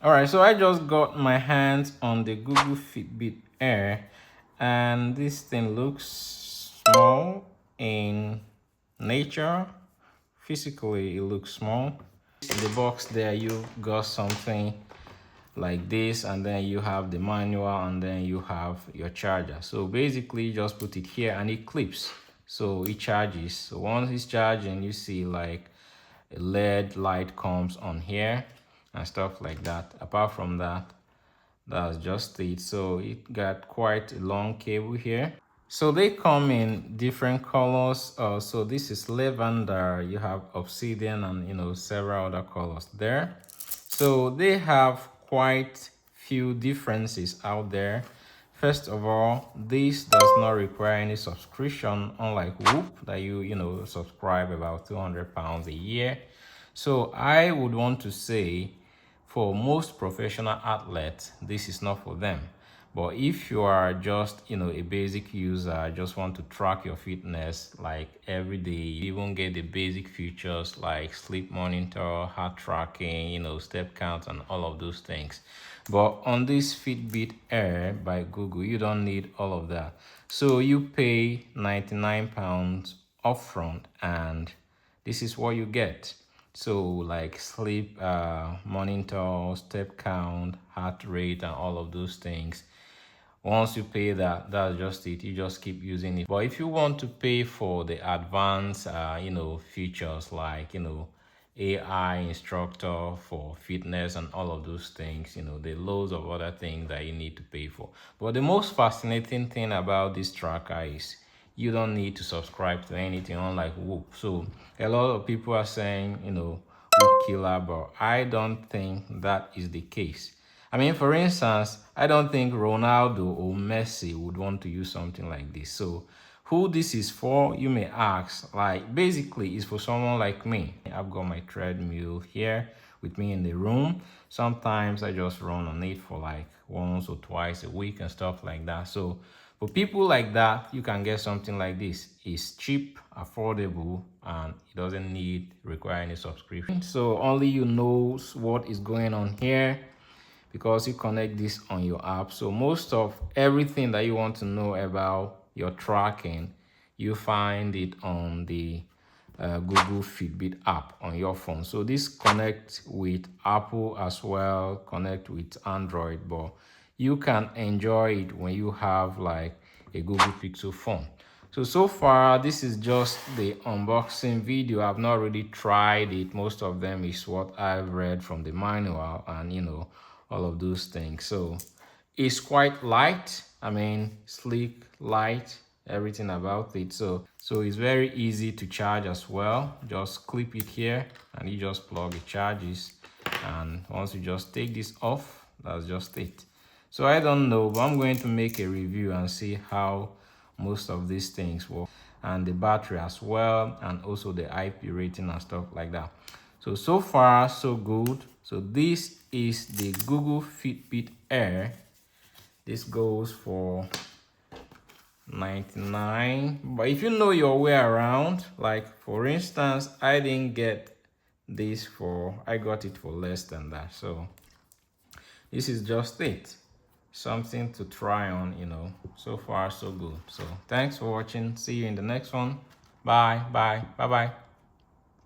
All right, so I just got my hands on the Google Fitbit Air, and this thing looks small in nature. Physically, it looks small. In the box there, you got something like this, and then you have the manual, and then you have your charger. So basically, you just put it here and it clips. So it charges. So once it's charging, you see like a LED light comes on here and stuff like that. Apart from that, that's just it. So it got quite a long cable here. So they come in different colors. So this is lavender, you have obsidian, and several other colors there. So they have quite few differences out there. First of all, this does not require any subscription, unlike Whoop that you subscribe about £200 a year. So I would want to say for most professional athletes, this is not for them. But if you are just a basic user, just want to track your fitness like every day, you even get the basic features like sleep monitor, heart tracking, step count, and all of those things. But on this Fitbit Air by Google, you don't need all of that. So you pay £99 upfront, and this is what you get. So like sleep monitor, step count, heart rate, and all of those things. Once you pay that, that's just it. You just keep using it. But if you want to pay for the advanced features like AI instructor for fitness and all of those things, there are loads of other things that you need to pay for. But the most fascinating thing about this tracker is you don't need to subscribe to anything, unlike Whoop. So a lot of people are saying Whoop killer, but I don't think that is the case. I mean, for instance, I don't think Ronaldo or Messi would want to use something like this. So who this is for, you may ask. Like, basically, it's for someone like me. I've got my treadmill here with me in the room. Sometimes I just run on it for like once or twice a week and stuff like that. So for people like that, you can get something like this. It's cheap, affordable, and it doesn't require any subscription. So only you knows what is going on here, because you connect this on your app. So most of everything that you want to know about your tracking, you find it on the Google Fitbit app on your phone. So this connects with Apple as well, connect with Android, but you can enjoy it when you have like a Google Pixel phone. So far, this is just the unboxing video. I've not really tried it. Most of them is what I've read from the manual and, all of those things. So it's quite light. I mean, sleek, light, everything about it. So it's very easy to charge as well. Just clip it here and you just plug it, charges. And once you just take this off, that's just it. So I don't know, but I'm going to make a review and see how most of these things work, and the battery as well, and also the IP rating and stuff like that. So far so good. So this is the Google Fitbit Air. This goes for 99, but if you know your way around, like for instance, I didn't get this I got it for less than that. So this is just it, something to try on. So far so good. So thanks for watching. See you in the next one. Bye bye.